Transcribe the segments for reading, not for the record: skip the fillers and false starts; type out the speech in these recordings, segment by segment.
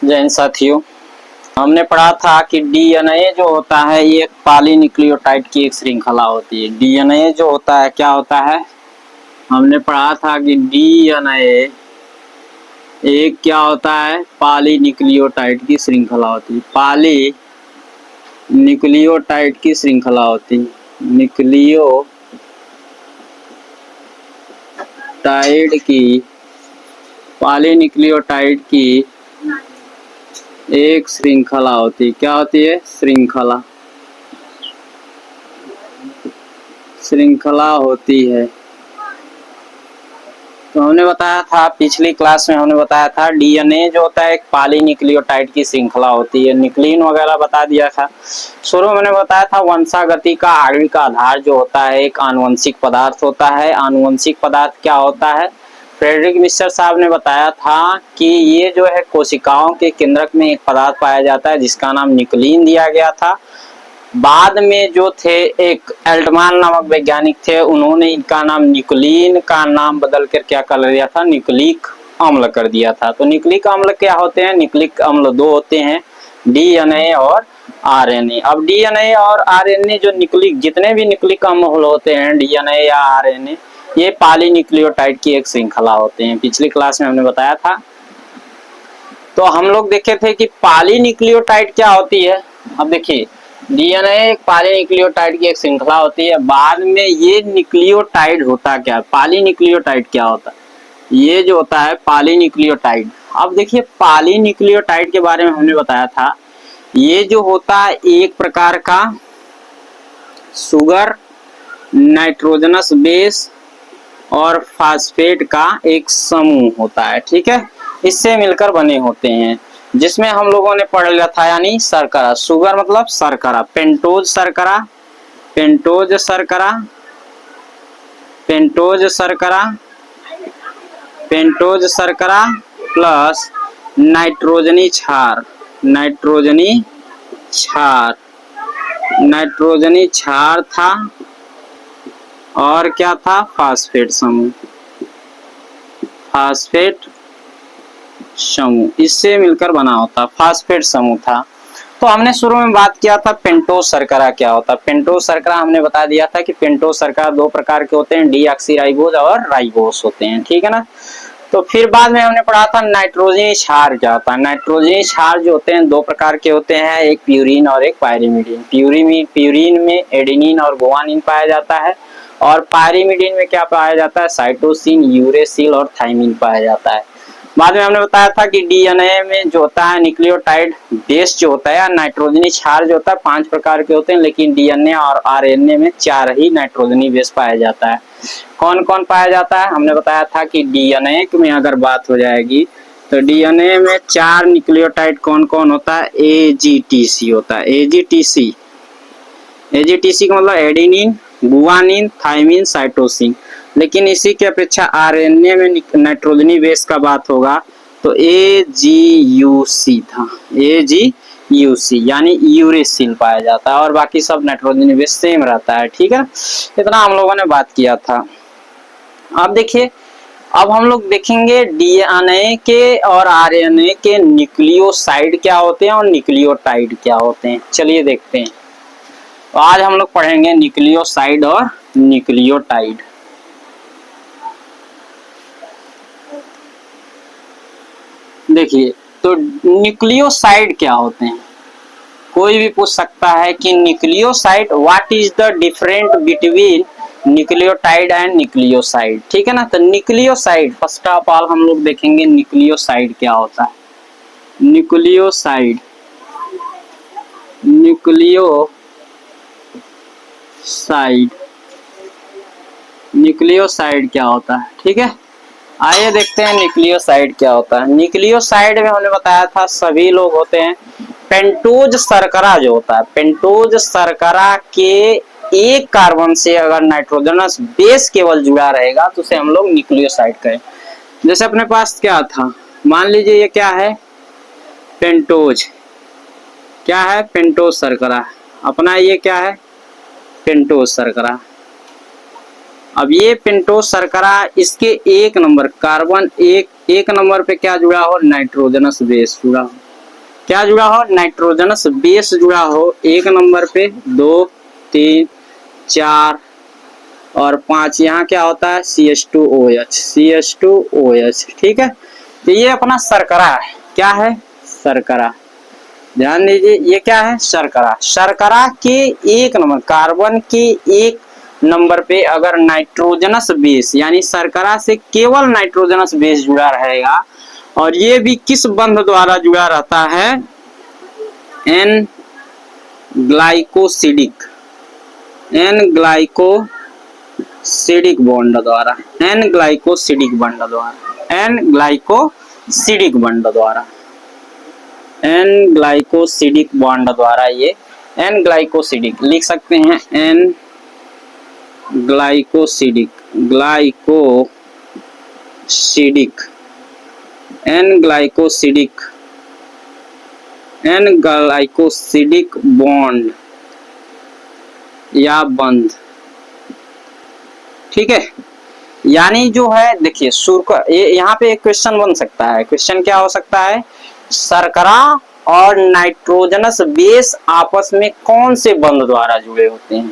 जय हिंद साथियों। हमने पढ़ा था कि डीएनए जो होता है ये एक पॉलीन्यूक्लियोटाइड की एक श्रृंखला होती है। डीएनए जो होता है क्या होता है, हमने पढ़ा था कि डीएनए एक क्या होता है, पॉलीन्यूक्लियोटाइड की श्रृंखला होती है। पॉलीन्यूक्लियोटाइड की श्रृंखला होती है। पॉलीन्यूक्लियोटाइड की एक श्रृंखला होती है। क्या होती है? श्रृंखला होती है। तो हमने बताया था, पिछली क्लास में हमने बताया था डीएनए जो होता है एक पॉलीन्यूक्लियोटाइड की श्रृंखला होती है। न्यूक्लियन वगैरह बता दिया था। शुरू में मैंने बताया था वंशागति का आणविक आधार जो होता है एक आनुवंशिक पदार्थ होता है। आनुवंशिक पदार्थ क्या होता है? फ्रेडरिक मिस्टर साहब ने बताया था कि ये जो है कोशिकाओं के केंद्रक में एक पदार्थ पाया जाता है जिसका नाम न्यूक्लियन दिया गया था। बाद में जो थे एक एल्टमान नामक वैज्ञानिक थे, उन्होंने इनका नाम न्यूक्लियन का नाम बदल कर क्या कर दिया था, न्यूक्लिक अम्ल कर दिया था। तो न्यूक्लिक अम्ल क्या होते हैं? न्यूक्लिक अम्ल दो होते हैं, डीएनए और आरएनए। अब डीएनए और आरएनए जो न्यूक्लिक जितने भी न्यूक्लिक अम्ल होते हैं, डीएनए या आरएनए, ये पॉलीन्यूक्लियोटाइड की एक श्रृंखला होते हैं। पिछली क्लास में हमने बताया था। तो हम लोग देखे थे कि पॉलीन्यूक्लियोटाइड क्या होती है। अब देखिए, डीएनए एक पॉलीन्यूक्लियोटाइड की एक श्रृंखला होती है। बाद में ये न्यूक्लियोटाइड होता क्या है? पॉलीन्यूक्लियोटाइड क्या होता है? ये जो होता है पॉलीन्यूक्लियोटाइड। अब देखिए, पॉलीन्यूक्लियोटाइड के बारे में हमने बताया था, ये जो होता है एक प्रकार का शुगर, नाइट्रोजनस बेस और फास्फेट का एक समूह होता है। ठीक है, इससे मिलकर बने होते हैं, जिसमें हम लोगों ने पढ़ लिया था, यानी शर्करा। शुगर मतलब शर्करा, पेंटोज शर्करा, पेंटोज शर्करा, पेंटोज शर्करा, पेंटोज शर्करा प्लस नाइट्रोजनी क्षार, नाइट्रोजनी क्षार, नाइट्रोजनी क्षार था और क्या था? फास्फेट समूह, फास्फेट समूह, इससे मिलकर बना होता फास्फेट समूह था। तो हमने शुरू में बात किया था पेंटोज शर्करा क्या होता है। पेंटोज शर्करा हमने बता दिया था कि पेंटोज शर्करा दो प्रकार के होते हैं, डीऑक्सीराइबोज और राइबोज होते हैं। ठीक है ना। तो फिर बाद में हमने पढ़ा था नाइट्रोजनी क्षार क्या होता है। नाइट्रोजनी क्षार जो होते हैं दो प्रकार के होते हैं, एक प्यूरिन और एक पायरिमिडीन। प्यूरिन में एडेनिन और गुआनिन पाया जाता है और पायरिमिडीन में क्या पाया जाता है? साइटोसिन, यूरेसिल और थाइमिन पाया जाता है। बाद में हमने बताया था कि डीएनए में जो होता है न्यूक्लियोटाइड बेस जो होता है, नाइट्रोजनी क्षार जो होता है 5 प्रकार के होते हैं, लेकिन डीएनए और आरएनए में 4 ही नाइट्रोजनी बेस पाया जाता है। कौन कौन पाया जाता है? हमने बताया था कि डीएनए में अगर बात हो जाएगी तो डीएनए में 4 न्यूक्लियोटाइड कौन कौन होता है? एजीटीसी होता है। एजीटीसी, एजीटीसी का मतलब एडेनिन, गुआनिन, थाइमिन, साइटोसिन। लेकिन इसी के अपेक्षा आरएनए में नाइट्रोजनी बेस का बात होगा तो एजीयूसी था, एजीयूसी यानी यूरेसिल पाया जाता है और बाकी सब नाइट्रोजनी बेस सेम रहता है। ठीक है, इतना हम लोगों ने बात किया था। अब देखिए, अब हम लोग देखेंगे डीएनए के और आरएनए के न्यूक्लियोसाइड क्या होते हैं और न्यूक्लियोटाइड क्या होते हैं। चलिए देखते हैं। तो आज हम लोग पढ़ेंगे न्यूक्लियोसाइड और न्यूक्लियोटाइड। देखिए, तो न्यूक्लियोसाइड क्या होते हैं? कोई भी पूछ सकता है कि nucleoside, what is the different between nucleotide and nucleoside. ठीक है ना। तो न्यूक्लियोसाइड, फर्स्ट ऑफ ऑल हम लोग देखेंगे न्यूक्लियोसाइड क्या होता है। न्यूक्लियोसाइड, न्यूक्लियोसाइड, न्यूक्लियोसाइड क्या होता है। ठीक है, आइए देखते हैं न्यूक्लियोसाइड क्या होता है। न्यूक्लियोसाइड में हमने बताया था सभी लोग होते हैं पेंटोज शर्करा जो होता है, पेंटोज शर्करा के एक कार्बन से अगर नाइट्रोजनस बेस केवल जुड़ा रहेगा तो उसे हम लोग न्यूक्लियोसाइड कहें। जैसे अपने पास क्या था, मान लीजिए ये क्या है? पेंटोज, क्या है? पेंटोज शर्करा। अपना ये क्या है? पेंटोज शर्करा। अब ये पेंटोज शर्करा, इसके एक नंबर कार्बन, एक नंबर पे क्या जुड़ा हो? नाइट्रोजनस बेस जुड़ा हो। क्या जुड़ा हो, नाइट्रोजनस बेस जुड़ा हो, 1 नंबर पे 2 3 4 और 5, यहाँ क्या होता है CH2OH, ठीक है। तो ये अपना शर्करा है, क्या है, शर्करा। ध्यान दीजिए ये क्या है, शर्करा। शर्करा के 1 नंबर, कार्बन के 1 नंबर पे अगर नाइट्रोजनस बेस, यानी शर्करा से केवल नाइट्रोजनस बेस जुड़ा रहेगा, और ये भी किस बंध द्वारा जुड़ा रहता है, N glycosidic, N glycosidic bond द्वारा, एन ग्लाइकोसिडिक बॉन्ड द्वारा, एन ग्लाइकोसिडिक बॉन्ड द्वारा, एन ग्लाइकोसिडिक बॉन्ड द्वारा, ये एन ग्लाइकोसिडिक लिख सकते हैं, N glycosidic, glycosidic, N glycosidic, N glycosidic bond या बंध, ठीक है। यानी जो है देखिए यहाँ पे एक क्वेश्चन बन सकता है। क्वेश्चन क्या हो सकता है, शर्करा और नाइट्रोजनस बेस आपस में कौन से बंध द्वारा जुड़े होते हैं।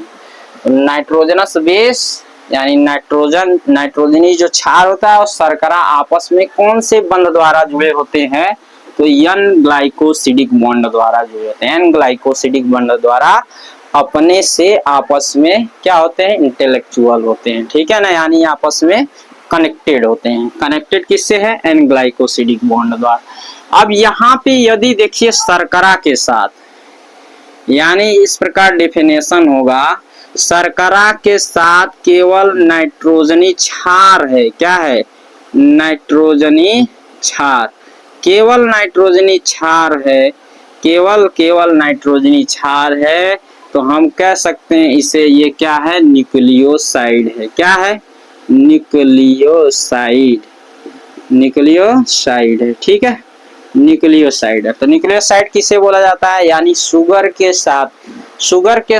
नाइट्रोजनस बेस यानी नाइट्रोजनी जो क्षार होता है और शर्करा आपस में कौन से बंध द्वारा जुड़े होते हैं, तो एन ग्लाइकोसिडिक बॉन्ड द्वारा जुड़े होते हैं। एन ग्लाइकोसिडिक बॉन्ड द्वारा अपने से आपस में क्या होते हैं, इंटेलेक्चुअल होते हैं, ठीक है ना, यानी आपस में कनेक्टेड होते हैं। कनेक्टेड किससे है, एन ग्लाइकोसिडिक बॉन्ड द्वारा। अब यहाँ पे यदि देखिए शर्करा के साथ, यानी इस प्रकार डेफिनेशन होगा, शर्करा के साथ केवल नाइट्रोजनी क्षार है, क्या है, नाइट्रोजनी क्षार, केवल नाइट्रोजनी क्षार है, केवल नाइट्रोजनी क्षार है, तो हम कह सकते हैं इसे, ये क्या है, न्यूक्लियोसाइड है। क्या है, न्यूक्लियोसाइड, न्यूक्लियोसाइड है, ठीक है, न्यूक्लियोसाइड है। तो न्यूक्लियोसाइड किसे बोला जाता है, यानी शुगर के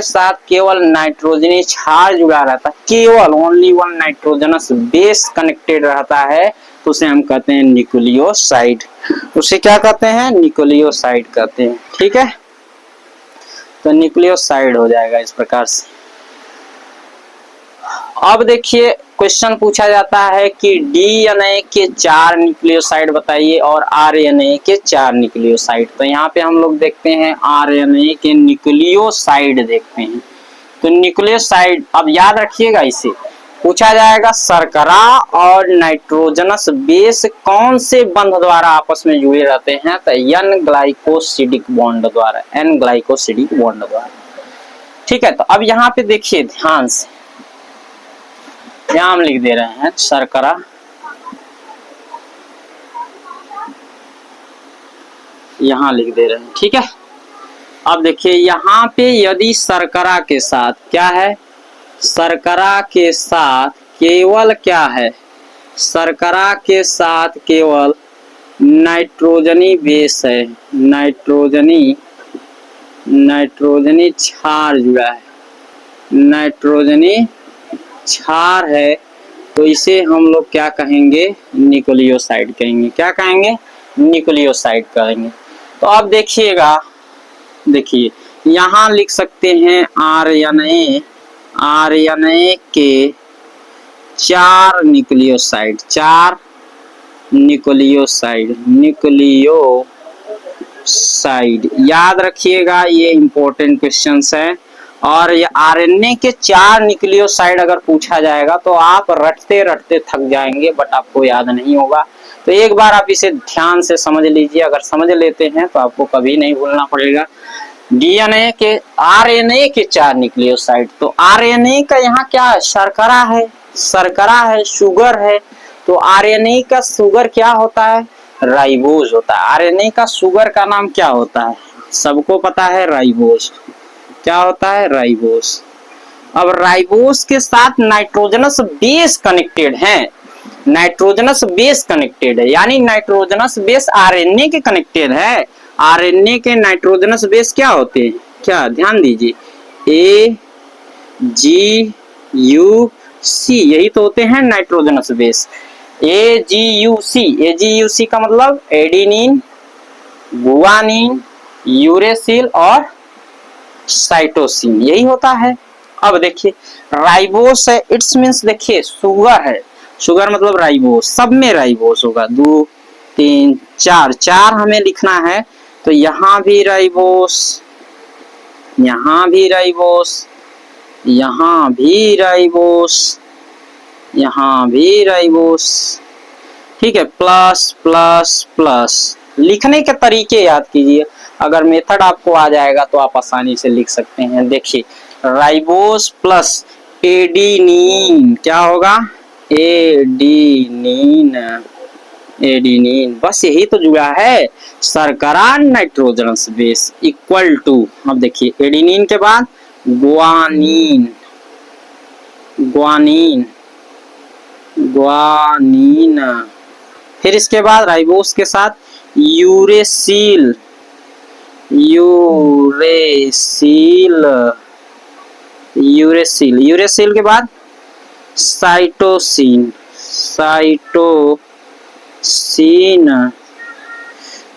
साथ केवल नाइट्रोजनी क्षार जुड़ा रहता है, केवल only one nitrogenous base connected रहता है, तो उसे हम कहते हैं न्यूक्लियोसाइड। उसे क्या कहते हैं, न्यूक्लियोसाइड कहते हैं, ठीक है। तो न्यूक्लियोसाइड हो जाएगा इस प्रकार से। अब देखिए क्वेश्चन पूछा जाता है कि डीएनए के 4 न्यूक्लियोसाइड बताइए और आरएनए के 4 न्यूक्लियोसाइड। तो यहाँ पे हम लोग देखते हैं आरएनए के न्यूक्लियोसाइड देखते हैं। तो न्यूक्लियोसाइड, अब याद रखिएगा, इसे पूछा जाएगा शर्करा और नाइट्रोजनस बेस कौन से बंध द्वारा आपस में जुड़े रहते हैं, तो एन ग्लाइकोसिडिक बॉन्ड द्वारा, एन ग्लाइकोसिडिक बॉन्ड द्वारा, ठीक है। तो अब यहाँ पे देखिए ध्यान से, यहाँ हम लिख दे रहे हैं शर्करा, यहाँ लिख दे रहे हैं, ठीक है। अब देखिए यहाँ पे यदि शर्करा के साथ क्या है, शर्करा के साथ केवल क्या है, शर्करा के साथ केवल नाइट्रोजनी बेस है, नाइट्रोजनी क्षार जुड़ा है, नाइट्रोजनी क्षार है, तो इसे हम लोग क्या कहेंगे, न्यूक्लियोसाइड कहेंगे। क्या कहेंगे, न्यूक्लियोसाइड कहेंगे। तो अब देखिएगा, देखिए यहाँ लिख सकते हैं आरएनए के 4 न्यूक्लियोसाइड, 4 न्यूक्लियोसाइड याद रखिएगा, ये इंपॉर्टेंट क्वेश्चंस है। और ये आरएनए के 4 न्यूक्लियोसाइड अगर पूछा जाएगा तो आप रटते रटते थक जाएंगे, बट आपको याद नहीं होगा। तो एक बार आप इसे ध्यान से समझ लीजिए, अगर समझ लेते हैं तो आपको कभी नहीं भूलना पड़ेगा। डीएनए के, आरएनए के 4 न्यूक्लियोसाइड। तो आरएनए का यहाँ क्या है, शर्करा है, शुगर है। तो आरएनए का शुगर क्या होता है, राइबोज होता है। आरएनए का शुगर का नाम क्या होता है, सबको पता है, राइबोज। क्या होता है, राइबोज। अब राइबोज के साथ नाइट्रोजनस बेस कनेक्टेड है, नाइट्रोजनस बेस कनेक्टेड है, यानी नाइट्रोजनस बेस आरएनए के कनेक्टेड है। आरएनए के नाइट्रोजनस बेस क्या होते हैं, क्या, ध्यान दीजिए, AGUC, यही तो होते हैं नाइट्रोजनस बेस। AGUC का मतलब एडिनिन, गुआनिन, यूरेसिल और साइटोसिन, यही होता है। अब देखिए राइबोस है, इट्स मीन्स देखिए शुगर है, शुगर मतलब राइबोस, सब में राइबोस होगा, 2 3 4, 4 हमें लिखना है, तो यहाँ भी राइबोस, यहाँ भी राइबोस, यहाँ भी राइबोस, यहाँ भी राइबोस, ठीक है। प्लस प्लस प्लस, लिखने के तरीके याद कीजिए, अगर मेथड आपको आ जाएगा तो आप आसानी से लिख सकते हैं। देखिए राइबोस प्लस एडिनिन, क्या होगा, एडिनिन, एडिनिन, बस यही तो जुड़ा है, शर्करा नाइट्रोजनस बेस इक्वल टू, अब देखिए एडिनिन के बाद ग्वानिन, ग्वानिन, ग्वानिन, फिर इसके बाद राइबोस के साथ यूरेसिल, यूरेसिल, यूरेसिल, यूरेसिल के बाद साइटोसिन, साइटोसिन।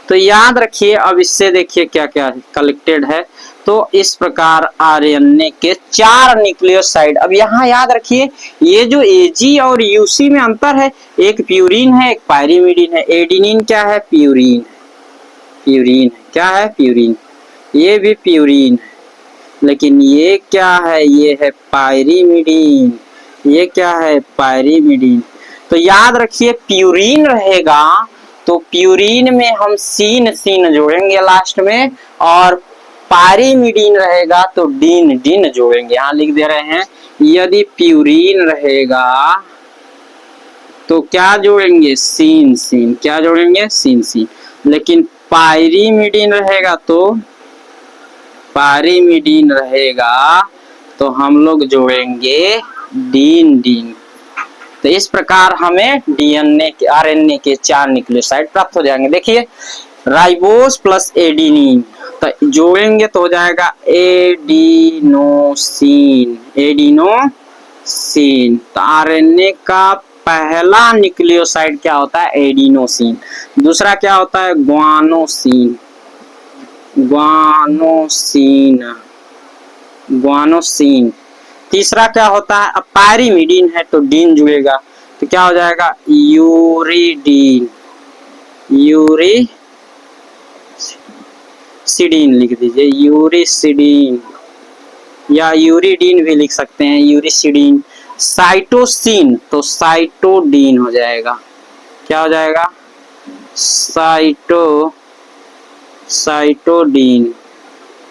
तो याद रखिए, अब इससे देखिए क्या क्या कलेक्टेड है, तो इस प्रकार आरएनए के 4 न्यूक्लियोसाइड। अब यहाँ याद रखिए ये जो एजी और यूसी में अंतर है, एक प्यूरिन है एक पायरीमिडीन है, एडिनिन क्या है, प्यूरिन, प्यूरिन क्या है, प्यूरिन, ये भी प्यूरिन है, लेकिन ये क्या है, ये है पायरीमिडीन, ये क्या है, पायरीमिडीन। तो याद रखिए प्यूरिन रहेगा तो प्यूरिन में हम सीन सीन जोड़ेंगे लास्ट में, और पायरीमिडीन रहेगा तो डीन डीन जोड़ेंगे। यहां लिख दे रहे हैं, यदि प्यूरिन रहेगा तो क्या जोड़ेंगे, सीन सीन, क्या जोड़ेंगे, सीन सीन, लेकिन पायरीमिडीन रहेगा तो, पायरीमिडीन रहेगा तो हम लोग जोड़ेंगे डीन डीन। तो इस प्रकार हमें डीएनए के आरएनए के 4 न्यूक्लियोसाइड प्राप्त हो जाएंगे। देखिए राइबोस प्लस एडिनिन, तो जोड़ेंगे तो हो जाएगा एडिनोसिन, एडिनोसिन। तो आरएनए का पहला न्यूक्लियोसाइड क्या होता है, एडिनोसिन, दूसरा क्या होता है, ग्वानोसिन, ग्वानोसिन, ग्वानोसिन, तीसरा क्या होता है, अब पायरीमिडीन है तो डीन जुड़ेगा, तो क्या हो जाएगा, यूरिडीन, यूरिसिडीन लिख दीजिए, यूरिसिडीन या यूरिडीन भी लिख सकते हैं, यूरिसिडीन। साइटोसिन तो साइटोडीन हो जाएगा, क्या हो जाएगा, साइटोडीन,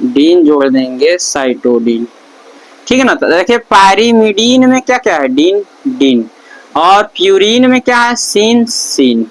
डीन जोड़ देंगे, साइटोडीन, ठीक है ना। तो देखिए पायरीमिडीन में क्या क्या है, डीन डीन, और प्यूरिन में क्या है, सीन सीन।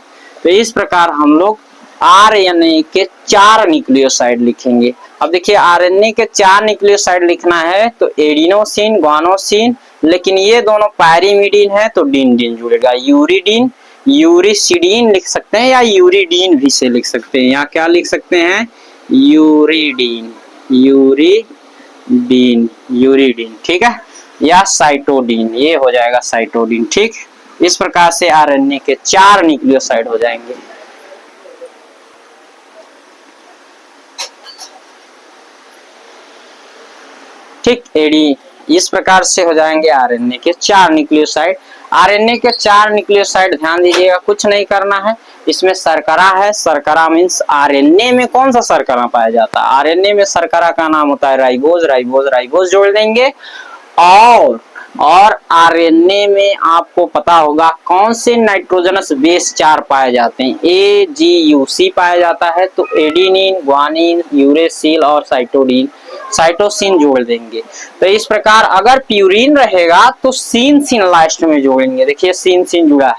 तो इस प्रकार हम लोग आरएनए के 4 न्यूक्लियोसाइड लिखेंगे। अब देखिए आरएनए के 4 न्यूक्लियोसाइड लिखना है तो एडिनोसिन, ग्वानोसिन, लेकिन ये दोनों पायरीमिडीन है तो डीन डीन जुड़ेगा, यूरिडीन, यूरिसिडीन लिख सकते हैं या यूरिडीन भी से लिख सकते हैं, यहाँ क्या लिख सकते हैं, यूरिडीन, यूरिडीन, यूरिडीन, ठीक है, या साइटोडीन, ये हो जाएगा साइटोडीन, ठीक। इस प्रकार से आरएनए के 4 न्यूक्लियोसाइड हो जाएंगे। ठीक, एडी, इस प्रकार से हो जाएंगे आरएनए के 4 न्यूक्लियोसाइड। आरएनए के 4 न्यूक्लियोसाइड ध्यान दीजिएगा, कुछ नहीं करना है, इसमें शर्करा है, शर्करा मीन्स आरएनए में कौन सा शर्करा पाया जाता है, आरएनए में शर्करा का नाम होता है राइबोज, राइबोज राइबोज जोड़ देंगे। और आरएनए में आपको पता होगा कौन से नाइट्रोजनस बेस 4 पाए जाते हैं, AGUC पाया जाता है, तो एडिनिन, ग्वानिन, यूरेसिल और साइटोडीन, साइटोसिन जोड़ देंगे। तो इस प्रकार अगर प्यूरिन रहेगा तो सीन सीन लास्ट में जोड़ेंगे, देखिए सीन सीन जुड़ा है,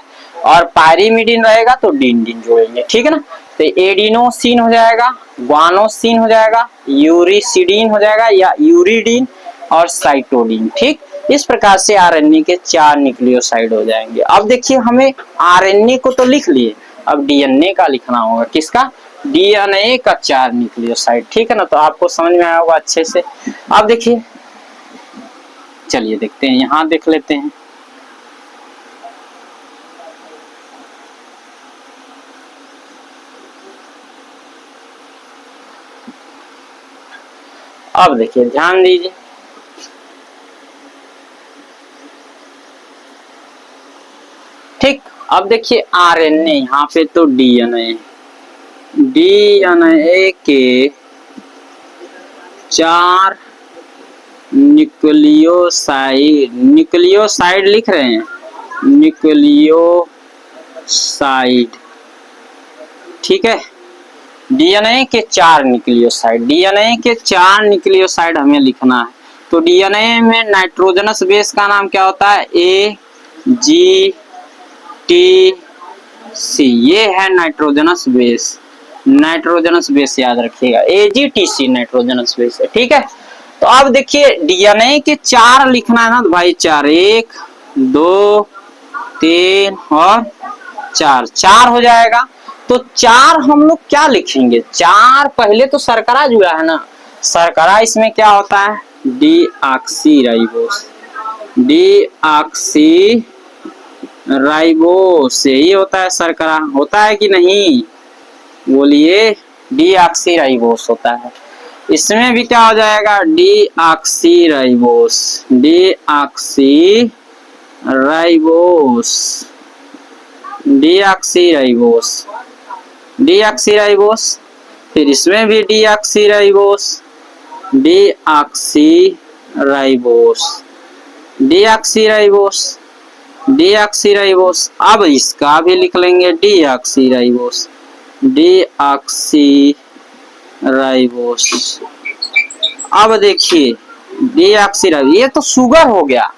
और पायरीमिडीन रहेगा तो डीन डीन जोड़ेंगे, ठीक है ना। तो एडिनोसिन हो जाएगा, ग्वानोसिन हो जाएगा, यूरिसिडीन हो जाएगा या यूरिडीन, और साइटोडीन, ठीक। इस प्रकार से आरएनए के 4 न्यूक्लियोसाइड हो जाएंगे। अब देखिए हमें आरएनए को तो लिख लिए, अब डीएनए का लिखना होगा, किसका, डीएनए का 4 न्यूक्लियोसाइड, ठीक है ना। तो आपको समझ में आया होगा अच्छे से। अब देखिए, चलिए देखते हैं, यहां देख लेते हैं। अब देखिए ध्यान दीजिए, ठीक। अब देखिए आरएनए, यहाँ पे तो डीएनए, डीएनए के 4 न्यूक्लियोसाइड, न्यूक्लियोसाइड लिख रहे हैं, न्यूक्लियोसाइड, ठीक है। डीएनए के 4 न्यूक्लियोसाइड, डीएनए के 4 न्यूक्लियोसाइड हमें लिखना है। तो डीएनए में नाइट्रोजनस बेस का नाम क्या होता है? ए जी टी सी, ये है नाइट्रोजनस बेस, नाइट्रोजनस बेस याद रखिएगा, AGTC नाइट्रोजनस बेस है, ठीक है। तो अब देखिए डीएनए के 4 लिखना है ना, तो भाई 4, 1 2 3 और 4, 4 हो जाएगा। तो 4 हम लोग क्या लिखेंगे? 4 पहले तो शर्करा जुड़ा है ना, शर्करा इसमें क्या होता है? डीऑक्सीराइबोस, डीऑक्सीराइबोस यही होता है शर्करा, होता है कि नहीं? बोलिए, डीऑक्सीराइबोस होता है। इसमें भी क्या हो जाएगा? Deoxyribose, deoxyribose, deoxyribose, deoxyribose. फिर इसमें भी डीऑक्सीराइबोस, डीऑक्सीराइबोस, डीऑक्सीराइबोस, डीऑक्सीराइबोस। अब इसका भी लिख लेंगे डीऑक्सीराइबोस, डीऑक्सीराइबोस। अब देखिए डीऑक्सीराइबोस, ये तो शुगर हो गया,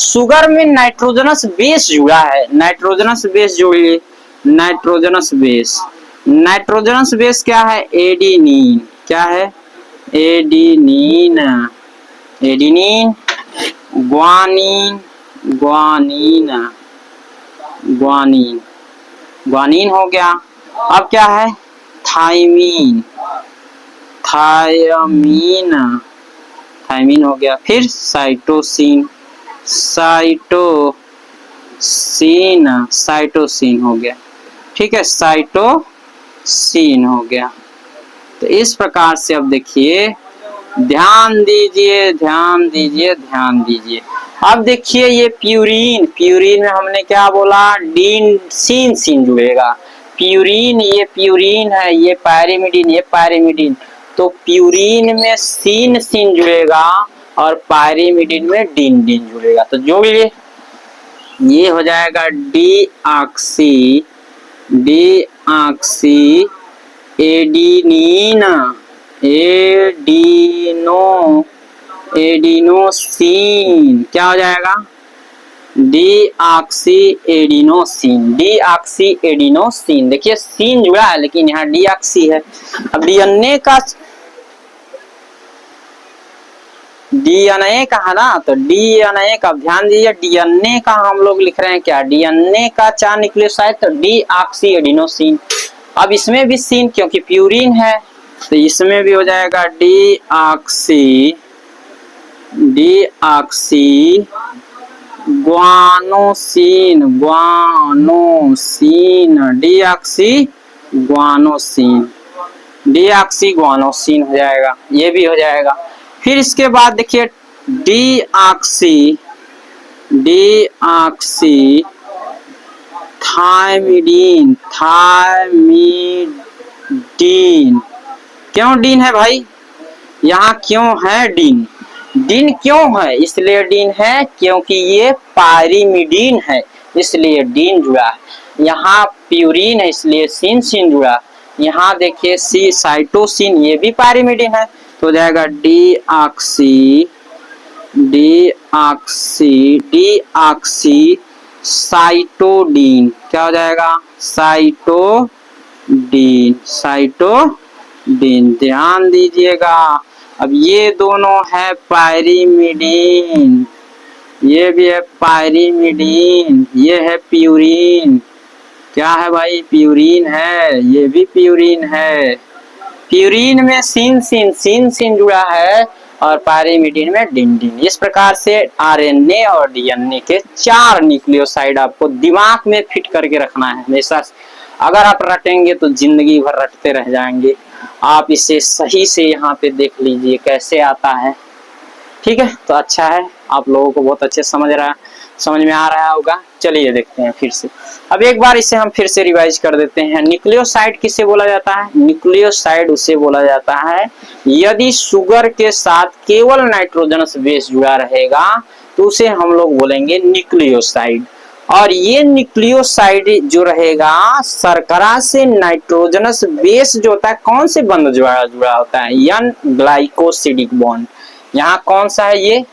शुगर में नाइट्रोजनस बेस जुड़ा है, नाइट्रोजनस बेस जोड़िए, नाइट्रोजनस बेस, नाइट्रोजनस बेस क्या है? एडिनिन, क्या है? Adenine, adenine, guanine, guanine, guanine, guanine हो गया। अब क्या है? थायमीन, थायमीन, थायमीन हो गया। फिर साइटोसिन, साइटोसिन, साइटोसिन हो गया, ठीक है, साइटोसिन हो गया। तो इस प्रकार से अब देखिए, ध्यान दीजिए, ध्यान दीजिए, ध्यान दीजिए। अब देखिए ये प्यूरीन, प्यूरीन में हमने क्या बोला? डीन सीन, सीन जुड़ेगा, प्यूरीन, ये प्यूरीन है, ये पायरिमिडीन, ये पायरिमिडीन। तो प्यूरीन में सीन, सीन जुड़ेगा और पायरिमिडीन में डीन, डीन जुड़ेगा। तो जोड़िए, ये हो जाएगा deoxy, deoxy adenine, adeno, adenosine, क्या हो जाएगा? Deoxy adenosine, deoxy adenosine. देखिए सीन जुड़ा है लेकिन यहाँ डीऑक्सी है। अब डीएनए का, डीएनए का है ना, तो डीएनए का ध्यान दीजिए, डीएनए का हम लोग लिख रहे हैं क्या? डीएनए का 4 न्यूक्लियोसाइड, तो डीऑक्सी एडिनोसिन। अब इसमें भी सीन, क्योंकि प्यूरीन है, तो इसमें भी हो जाएगा deoxy, deoxy guanosine, guanosine, deoxy guanosine, deoxy guanosine हो जाएगा, ये भी हो जाएगा। फिर इसके बाद देखिए डीऑक्सी, डीऑक्सी थायमिडीन, थायमिडीन। क्यों डीन है भाई? यहाँ क्यों है डीन? डीन क्यों है? इसलिए डीन है क्योंकि ये पायरिमिडीन है, इसलिए डीन जुड़ा है। यहाँ प्यूरीन है इसलिए सीन, सीन जुड़ा। यहाँ देखिए सी साइटोसिन, ये भी पायरिमिडीन है, तो हो जाएगा डीऑक्सी, डीऑक्सी, डीऑक्सी साइटोडीन, क्या हो जाएगा? Cytidine, cytidine. ध्यान दीजिएगा, अब ये दोनों है पायरिमिडीन, ये भी है पायरिमिडीन, ये है प्यूरीन, क्या है भाई? प्यूरीन है, ये भी प्यूरीन है। प्यूरीन में सीन, सीन, सीन, सीन जुड़ा है और पायरिमिडीन में डिन, डिन। इस प्रकार से आरएनए और डीएनए के 4 न्यूक्लियोसाइड आपको दिमाग में फिट करके रखना है हमेशा। अगर आप रटेंगे तो जिंदगी भर रटते रह जाएंगे। आप इसे सही से यहाँ पे देख लीजिए कैसे आता है। ठीक है, तो अच्छा है, आप लोगों को बहुत अच्छे समझ में आ रहा होगा। चलिए देखते हैं फिर से। अब एक बार इसे हम फिर से रिवाइज कर देते हैं। न्यूक्लियोसाइड किसे बोला जाता है? न्यूक्लियोसाइड उसे बोला जाता है यदि शुगर के साथ केवल नाइट्रोजनस बेस जुड़ा रहेगा तो उसे हम लोग बोलेंगे न्यूक्लियोसाइड। और ये न्यूक्लियोसाइड जो रहेगा शर्करा से नाइट्रोजनस बेस जो होता है कौन से बंध जुड़ा होता है? N glycosidic bond. यहाँ कौन सा है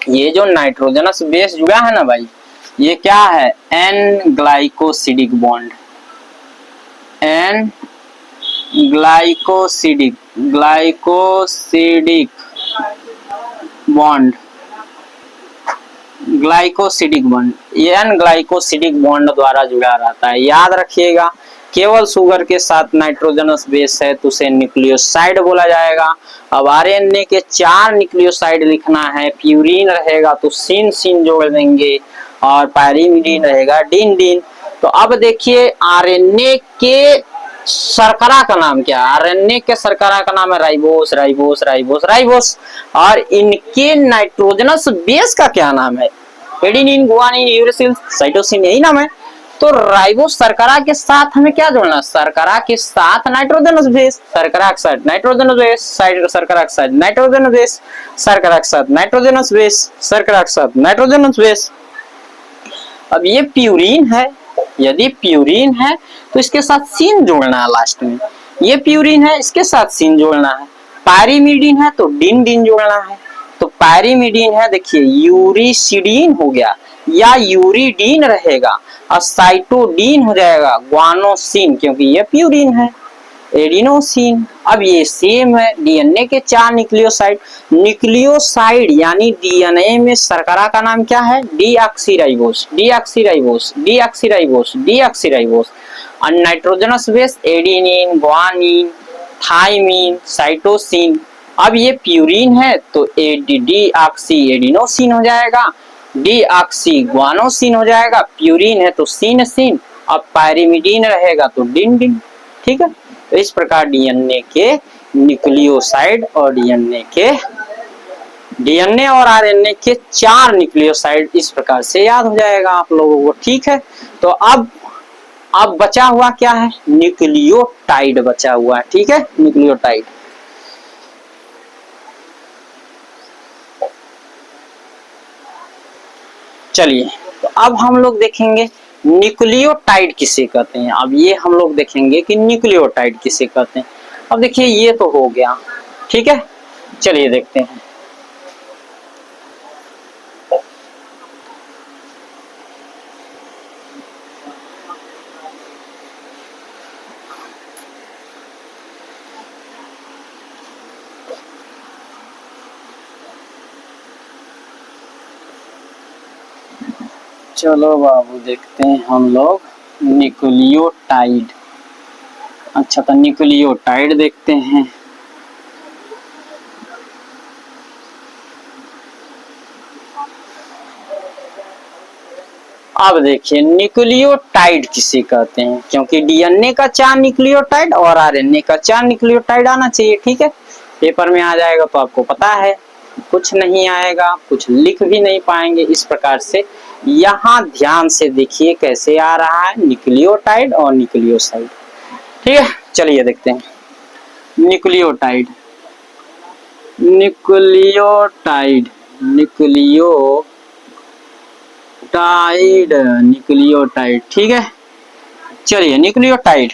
ये जो नाइट्रोजनस बेस जुड़ा है ना भाई, ये क्या है? N glycosidic bond. N glycosidic bond, glycosidic bond, N glycosidic bond द्वारा जुड़ा रहता है। याद रखिएगा, केवल शुगर के साथ नाइट्रोजनस बेस है तो उसे न्यूक्लियोसाइड बोला जाएगा। अब आरएनए के 4 न्यूक्लियोसाइड लिखना है। प्यूरिन रहेगा तो सिन सिन जोड़ देंगे और पायरिमिडीन रहेगा डिन डिन। तो अब देखिए आरएनए के शर्करा का नाम क्या है? आरएनए के शर्करा का नाम है राइबोस राइबोस राइबोस राइबोस। और इनके नाइट्रोजनस बेस का क्या नाम है? एडेनिन गुआनिन यूरेसिल साइटोसिन, यही नाम है। तो राइबोस शर्करा के साथ हमें क्या जोड़ना? शर्करा के साथ नाइट्रोजनस बेस, शर्करा के साथ नाइट्रोजनस बेस, शर्करा के साथ नाइट्रोजनस बेस, शर्करा के साथ नाइट्रोजनस बेस, शर्करा के साथ नाइट्रोजनस बेस। अब ये प्यूरिन है, यदि प्यूरिन है तो इसके साथ सीन जोड़ना है लास्ट में। ये प्यूरिन है, इसके साथ सीन जोड़ना है। पायरिमिडीन है तो डिन डिन जोड़ना है। तो पायरिमिडीन है, देखिए यूरिसिडीन हो गया या यूरिडीन रहेगा और साइटोडीन हो जाएगा ग्वानोसिन, क्योंकि ये प्यूरिन है। एडिनोसिन। अब ये सेम है डीएनए के 4 न्यूक्लियोसाइड। न्यूक्लियोसाइड यानी डीएनए में शर्करा का नाम क्या है? Deoxyribose deoxyribose deoxyribose deoxyribose. और nitrogenous base adenine guanine thymine cytosine. अब ये प्यूरिन है तो डीऑक्सी एडिनोसिन हो जाएगा, डीऑक्सी ग्वानोसिन हो जाएगा। प्यूरिन है तो सिन सिन, अब पायरिमिडीन रहेगा तो डिन डिन। ठीक है, तो इस प्रकार डीएनए के न्यूक्लियोसाइड और डीएनए और आरएनए के 4 न्यूक्लियोसाइड इस प्रकार से याद हो जाएगा आप लोगों को। ठीक है, तो अब बचा हुआ क्या है? न्यूक्लियोटाइड बचा हुआ है। ठीक है, न्यूक्लियोटाइड। चलिए, तो अब हम लोग देखेंगे न्यूक्लियोटाइड किसे कहते हैं। अब ये हम लोग देखेंगे कि न्यूक्लियोटाइड किसे कहते हैं। अब देखिए ये तो हो गया, ठीक है, चलिए देखते हैं। चलो बाबू देखते हैं हम लोग न्यूक्लियोटाइड। अच्छा, तो न्यूक्लियोटाइड देखते हैं। अब देखिए न्यूक्लियोटाइड किसे कहते हैं, क्योंकि डीएनए का 4 न्यूक्लियोटाइड और आरएनए का 4 न्यूक्लियोटाइड आना चाहिए। ठीक है, पेपर में आ जाएगा तो आपको पता है, कुछ नहीं आएगा, कुछ लिख भी नहीं पाएंगे। इस प्रकार से यहाँ ध्यान से देखिए कैसे आ रहा है न्यूक्लियोटाइड और न्यूक्लियोसाइड। ठीक है, चलिए देखते हैं न्यूक्लियोटाइड। Nucleotide nucleotide. ठीक है, चलिए न्यूक्लियोटाइड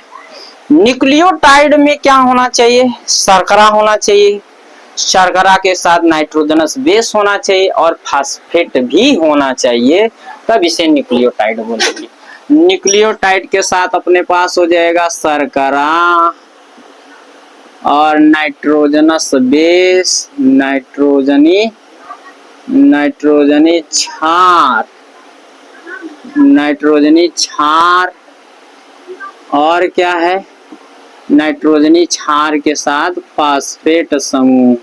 में क्या होना चाहिए? शर्करा होना चाहिए, शर्करा के साथ नाइट्रोजनस बेस होना चाहिए और फास्फेट भी होना चाहिए, तब इसे न्यूक्लियोटाइड बोलेंगे। न्यूक्लियोटाइड के साथ अपने पास हो जाएगा शर्करा और नाइट्रोजनस बेस, नाइट्रोजनी क्षार और क्या है? नाइट्रोजनी क्षार के साथ फास्फेट समूह,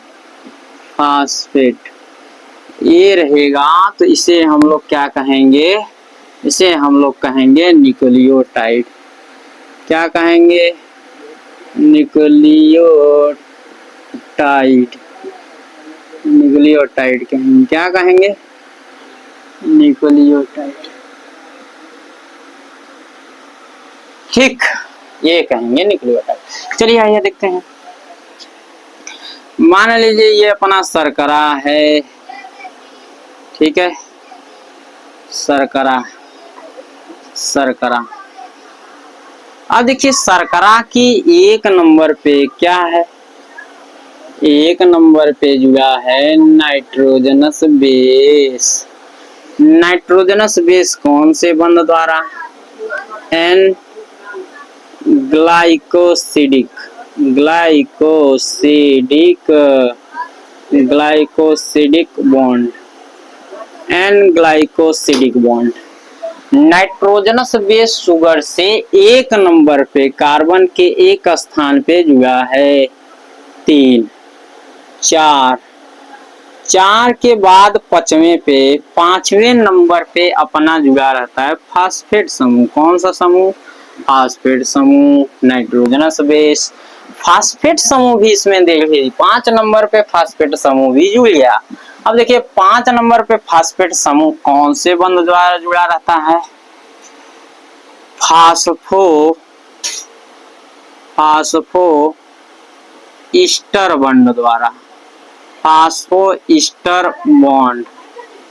फास्फेट ये रहेगा। तो इसे हम लोग क्या कहेंगे? इसे हम लोग कहेंगे न्यूक्लियोटाइड। क्या कहेंगे, न्यूक्लियोटाइड, न्यूक्लियोटाइड कहेंगे, क्या कहेंगे, न्यूक्लियोटाइड। ठीक, ये कहेंगे न्यूक्लियोटाइड। चलिए आइए देखते हैं। मान लीजिए ये अपना शर्करा है, ठीक है, शर्करा, शर्करा। अब देखिए शर्करा की एक नंबर पे क्या है, एक नंबर पे जुड़ा है नाइट्रोजनस बेस। नाइट्रोजनस बेस कौन से बंध द्वारा, N glycosidic, glycosidic, glycosidic bond, N glycosidic bond. Nitrogenous base sugar से एक नंबर पे कार्बन के एक स्थान पे जुड़ा है 3, 4, 4 के बाद पांचवें नंबर पे अपना जुड़ा रहता है फास्फेट समूह। कौन सा समूह, फास्फेट समूह। नाइट्रोजनस बेस, फास्फेट समूह भी इसमें देखिए 5 नंबर पे फास्फेट समूह भी जुड़ गया। अब देखिए 5 नंबर पे फास्फेट समूह कौन से बंध द्वारा जुड़ा रहता है, फास्फो, फास्फो ईस्टर बॉन्ड द्वारा, फास्फो ईस्टर बॉन्ड।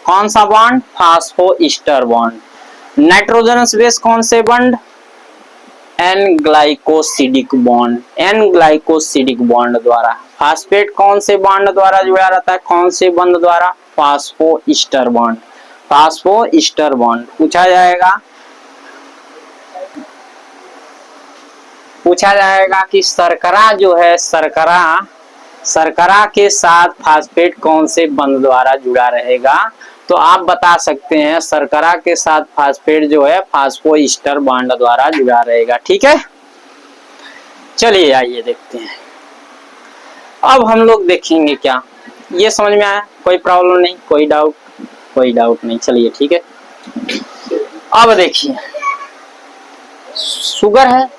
कौन सा bond, phospho ester bond. Nitrogenous base कौन से bond, N glycosidic bond, N glycosidic bond द्वारा। फास्फेट कौन से बॉन्ड द्वारा जुड़ा रहता है, कौन से बंध द्वारा, phospho ester bond, phospho ester bond. पूछा जाएगा कि शर्करा जो है, शर्करा के साथ फास्फेट कौन से बंध द्वारा जुड़ा रहेगा, तो आप बता सकते हैं शर्करा के साथ फास्फेट जो है फास्फो ईस्टर बॉन्ड द्वारा जुड़ा रहेगा। ठीक है, चलिए आइए देखते हैं। अब हम लोग देखेंगे क्या, ये समझ में आया, कोई प्रॉब्लम नहीं, कोई डाउट नहीं। चलिए ठीक है, अब देखिए शुगर है,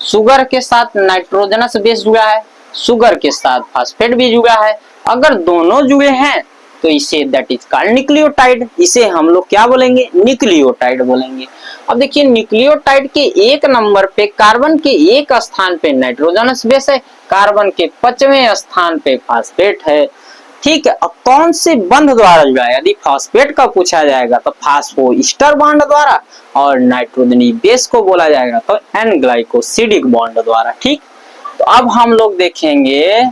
शुगर के साथ नाइट्रोजनस बेस जुड़ा है, शुगर के साथ फास्फेट भी जुड़ा है। अगर दोनों जुड़े हैं तो इसे दैट इज कॉल्ड न्यूक्लियोटाइड, इसे हम लोग क्या बोलेंगे, न्यूक्लियोटाइड बोलेंगे। अब देखिए न्यूक्लियोटाइड के एक नंबर पे कार्बन के एक स्थान पे नाइट्रोजनस बेस है, कार्बन के 5वें स्थान पे फास्फेट है। ठीक है, अब कौन से बंध द्वारा जुड़ा है, यदि फास्फेट का पूछा जाएगा तो फास्फो ईस्टर बॉन्ड द्वारा, और नाइट्रोजनी बेस को बोला जाएगा तो एन ग्लाइकोसिडिक बॉन्ड द्वारा। ठीक, तो अब हम लोग देखेंगे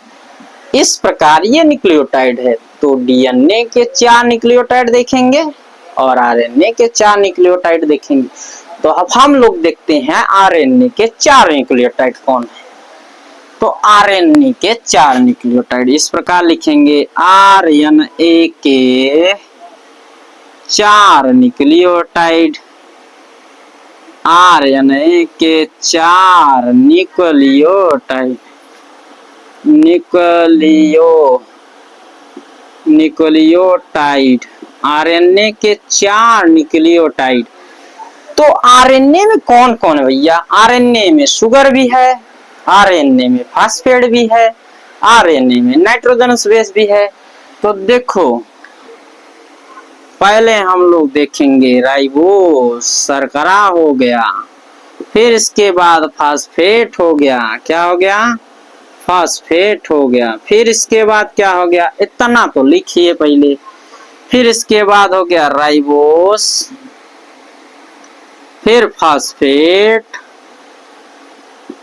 इस प्रकार ये न्यूक्लियोटाइड है, तो डीएनए के 4 न्यूक्लियोटाइड देखेंगे और आरएनए के 4 न्यूक्लियोटाइड देखेंगे। तो अब हम लोग देखते हैं आरएनए के 4 न्यूक्लियोटाइड कौन है। तो आरएनए के 4 न्यूक्लियोटाइड इस प्रकार लिखेंगे, आरएनए के 4 न्यूक्लियोटाइड, आरएनए के 4 न्यूक्लियोटाइड, न्यूक्लियोटाइड, आरएनए के 4 न्यूक्लियोटाइड। तो आरएनए में कौन कौन है भैया, आरएनए में शुगर भी है, आरएनए में फास्फेट भी है, आरएनए में नाइट्रोजनस बेस भी है। तो देखो पहले हम लोग देखेंगे राइबोस, शर्करा हो गया, फिर इसके बाद फास्फेट हो गया, क्या हो गया, फास्फेट हो गया, फिर इसके बाद क्या हो गया, इतना तो लिखिए पहले, फिर इसके बाद हो गया राइबोस, फिर फास्फेट,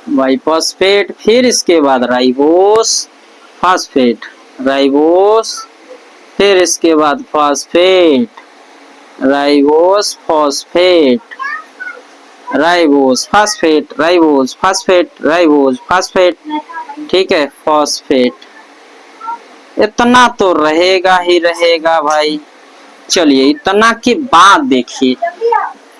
बाइफॉस्फेट, फिर इसके बाद राइबोस, फास्फेट, राइबोस, फिर इसके बाद phosphate, ribose, phosphate, ribose, phosphate, ribose, phosphate, ribose, phosphate. ठीक है, फॉस्फेट, इतना तो रहेगा ही रहेगा भाई। चलिए इतना के बाद देखिए,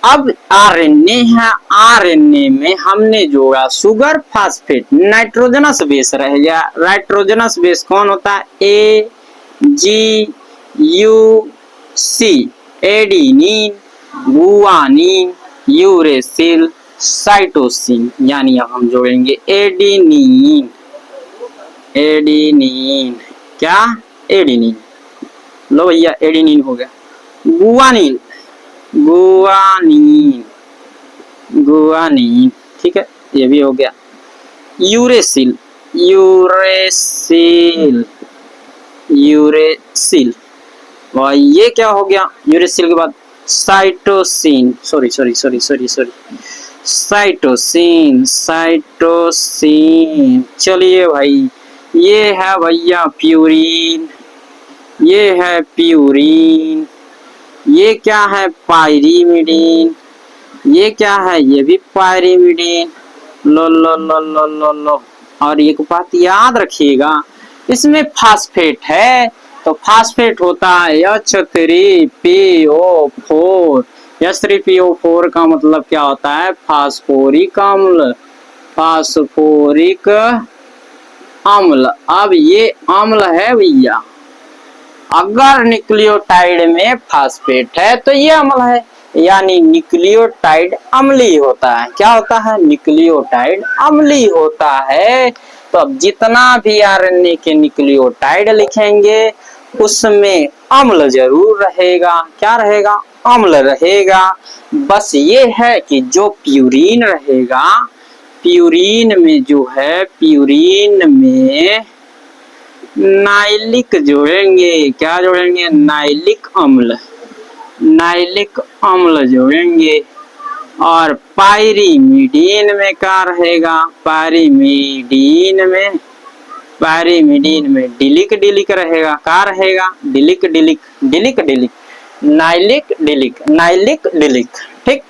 अब आरएनए है, आरएनए में हमने जोड़ा शुगर, फास्फेट, नाइट्रोजनस बेस रह गया। नाइट्रोजनस बेस कौन होता है, AGUC, adenine, guanine, uracil, cytosine, यानी अब हम जोड़ेंगे एडिनिन। एडिनिन क्या? एडिनिन। लो भैया एडिनिन हो गया। गुआनिन, गुआनिन, गुआनिन, ठीक है ये भी हो गया। यूरेसिल, यूरेसिल, यूरेसिल, और ये क्या हो गया? यूरेसिल के बाद cytosine, sorry sorry sorry sorry sorry, cytosine, cytosine. चलिए भाई, ये है भैया प्यूरिन, ये है प्यूरिन, ये क्या है? पायरीमिडीन, ये क्या है? ये भी पायरीमिडीन। लो लो लो लो लो लो। और एक बात याद रखिएगा, इसमें फास्फेट है, तो फास्फेट होता है H3PO4। H3PO4 का मतलब क्या होता है? फास्फोरिक अम्ल, फास्फोरिक अम्ल। अब ये अम्ल है भैया, अगर न्यूक्लियोटाइड में फास्फेट है तो ये अम्ल है, यानी न्यूक्लियोटाइड अम्लीय होता है। क्या होता है? न्यूक्लियोटाइड अम्लीय होता है। तो अब जितना भी आरएनए के न्यूक्लियोटाइड लिखेंगे उसमें अम्ल जरूर रहेगा। क्या रहेगा? अम्ल रहेगा। बस ये है कि जो प्यूरिन रहेगा, प्यूरिन में जो है, प्यूरिन में नाइलिक जोड़ेंगे। क्या जोड़ेंगे? नाइलिक अम्ल, नाइलिक अम्ल जोड़ेंगे। और पायरीमिडीन में क्या रहेगा? पायरीमिडीन में, पायरीमिडीन में डिलिक डिलिक रहेगा। क्या रहेगा? डिलिक डिलिक, डिलिक डिलिक, नाइलिक डिलिक, नाइलिक डिलिक, ठीक।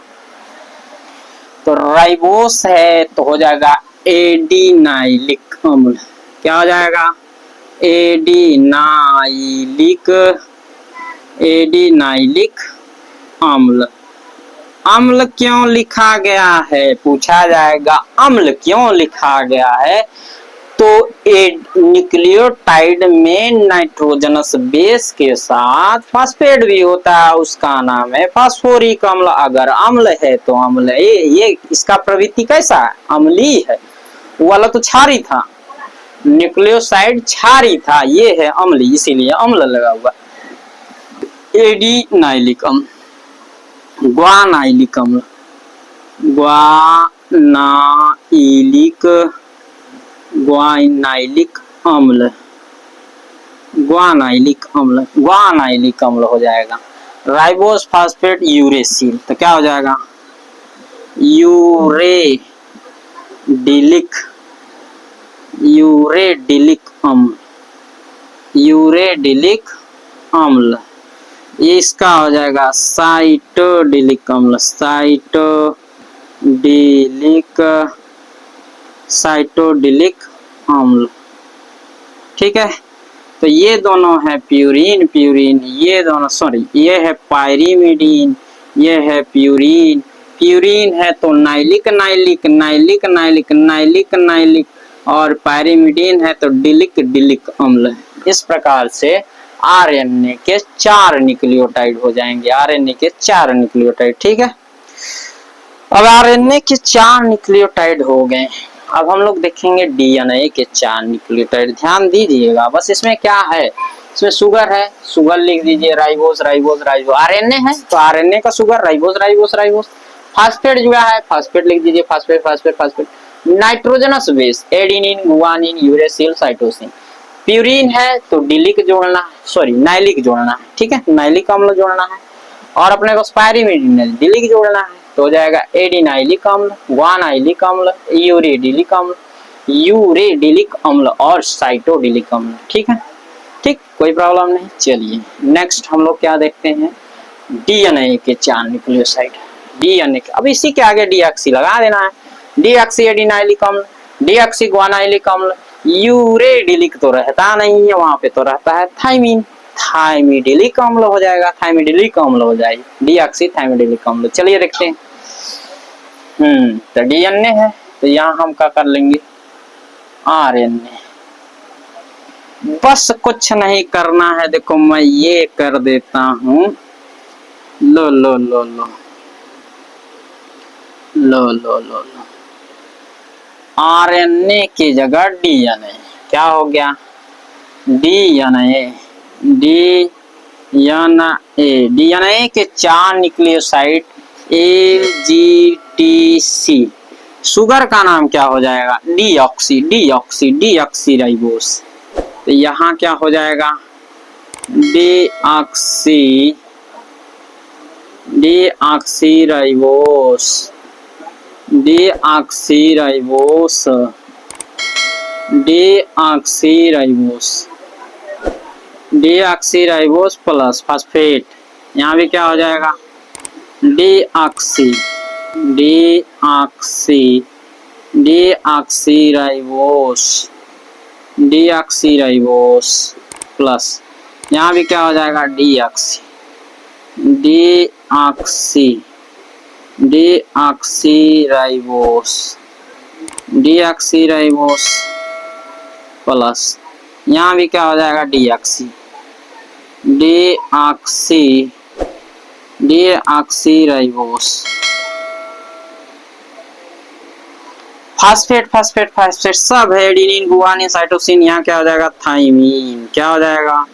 तो राइबोस है तो हो जाएगा एडिनाइलिक अम्ल। क्या हो जाएगा? एडिनाइलिक, एडिनाइलिक अम्ल। अम्ल क्यों लिखा गया है? पूछा जाएगा अम्ल क्यों लिखा गया है। तो न्यूक्लियोटाइड में नाइट्रोजनस बेस के साथ फास्फेट भी होता है, उसका नाम है फास्फोरिक अम्ल। अगर अम्ल है तो अम्ल, ये इसका प्रवृत्ति कैसा है? अम्लीय है। वो वाला तो क्षारी था, न्यूक्लियोसाइड क्षारी था, ये है अम्ल, इसीलिए अम्ल लगा हुआ। एडिनाइलिक अम्ल, ग्वानाइलिक अम्ल, ग्वानाइलिक, ग्वानाइलिक अम्ल, ग्वानाइलिक अम्ल, ग्वानाइलिक अम्ल हो जाएगा। राइबोस फास्फेट यूरेसिल, तो क्या हो जाएगा? यूरेडिलिक, यूरेडिलिक अम्ल, यूरेडिलिक अम्ल। ये इसका हो जाएगा साइटोडिलिक अम्ल, साइटोडिलिक, साइटोडिलिक अम्ल, ठीक है। तो ये दोनों है प्यूरिन, प्यूरिन, ये दोनों सॉरी, ये है पायरीमिडीन, ये है प्यूरिन। प्यूरिन है तो नाइलिक नाइलिक, नाइलिक नाइलिक, नाइलिक नाइलिक, और पायरीमिडीन है तो डिलिक डिलिक अम्ल। इस प्रकार से आरएनए के 4 न्यूक्लियोटाइड हो जाएंगे, आरएनए के 4 न्यूक्लियोटाइड, ठीक है। अब आरएनए के 4 न्यूक्लियोटाइड हो गए। अब हम लोग देखेंगे डीएनए के 4 न्यूक्लियोटाइड। ध्यान दीजिएगा, बस इसमें क्या है, इसमें शुगर है, शुगर लिख दीजिए, राइबोस राइबोस राइबोस। आरएनए है तो आरएनए का sugar, ribose ribose ribose. Phosphate जुड़ा है, फास्फेट लिख दीजिए, phosphate phosphate phosphate. Nitrogenous base, adenine, guanine, uracil, cytosine. Purine है तो डिलिक जोड़ना है, सॉरी नाइलिक जोड़ना है, ठीक है, नाइलिक अम्ल जोड़ना है। और अपने को पायरीमिडीन है, डिलिक जोड़ना है, तो हो जाएगा एडिनाइलिक अम्ल, ग्वानाइलिक अम्ल, यूरेडिलिक अम्ल, यूरेडिलिक अम्ल और साइटोडिलिक अम्ल, ठीक है, ठीक, कोई प्रॉब्लम नहीं। चलिए नेक्स्ट हम लोग क्या देखते हैं, डीएनए के 4 न्यूक्लियोसाइड। डीएनए के, अब इसी के आगे डीऑक्सी लगा देना है, डीऑक्सी एडिनाइलिक अम्ल, डीऑक्सी ग्वानाइलिक अम्ल। यूरेडिलिक तो रहता नहीं है, वहां पे तो रहता है थाइमिन, थाइमिडिलिक अम्ल हो जाएगा, थाइमिडिलिक अम्ल हो जाएगी, डीऑक्सी थाइमिडिलिक अम्ल। चलिए देखते हैं। तो डीएनए है तो यहाँ हम क्या कर लेंगे, आरएनए। बस कुछ नहीं करना है, देखो मैं ये कर देता हूं, लो लो लो लो लो आरएनए की जगह डीएनए क्या हो गया, डीएनए। डीएनए के 4 न्यूक्लियोसाइड AGTC। शुगर का नाम क्या हो जाएगा, डीऑक्सीराइबोस। तो यहाँ क्या हो जाएगा, डीऑक्सीराइबोस। डीऑक्सीराइबोस प्लस फास्फेट, यहाँ भी क्या हो जाएगा, डीऑक्सीराइबोस प्लस यहाँ भी क्या हो जाएगा, डीऑक्सीराइबोस प्लस यहाँ भी क्या हो जाएगा, डीऑक्सीराइबोस। फास्फेट सब है, एडेनिन गुआनिन साइटोसिन, यहाँ क्या हो जाएगा, थाइमीन। क्या हो जाएगा,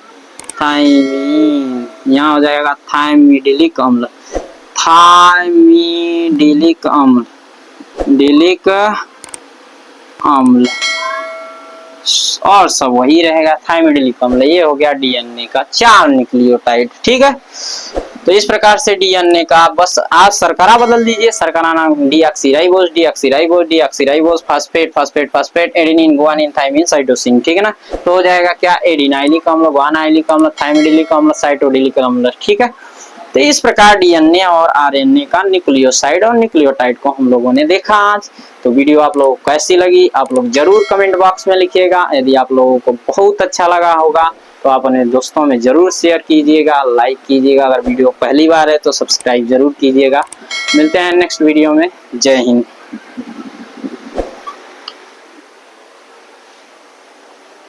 थाइमीन। यहाँ हो जाएगा थाइमिडिलिक अम्ल और सब वही रहेगा, थाइमिडिलिक अम्ल। ये हो गया डीएनए का 4 न्यूक्लियोटाइड। ठीक है, तो इस प्रकार से डीएनए का बस आप शर्करा बदल दीजिए, शर्करा नाम deoxyribose, phosphate, adenine guanine thymine cytosine. ठीक है ना, तो हो जाएगा क्या, एडिनाइलिक अम्ल, गुआनाइलिक अम्ल, थाइमिडिलिक अम्ल, साइटोडिलिक अम्ल। ठीक है, तो इस प्रकार डीएनए और आरएनए का न्यूक्लियोसाइड और न्यूक्लियोटाइड को हम लोगों ने देखा आज। तो वीडियो आप लोगों को कैसी लगी आप लोग जरूर कमेंट बॉक्स में लिखिएगा। यदि आप लोगों को बहुत अच्छा लगा होगा तो आप अपने दोस्तों में जरूर शेयर कीजिएगा, लाइक कीजिएगा। अगर वीडियो पहली बार है तो सब्सक्राइब जरूर कीजिएगा। मिलते हैं नेक्स्ट वीडियो में। जय हिंद।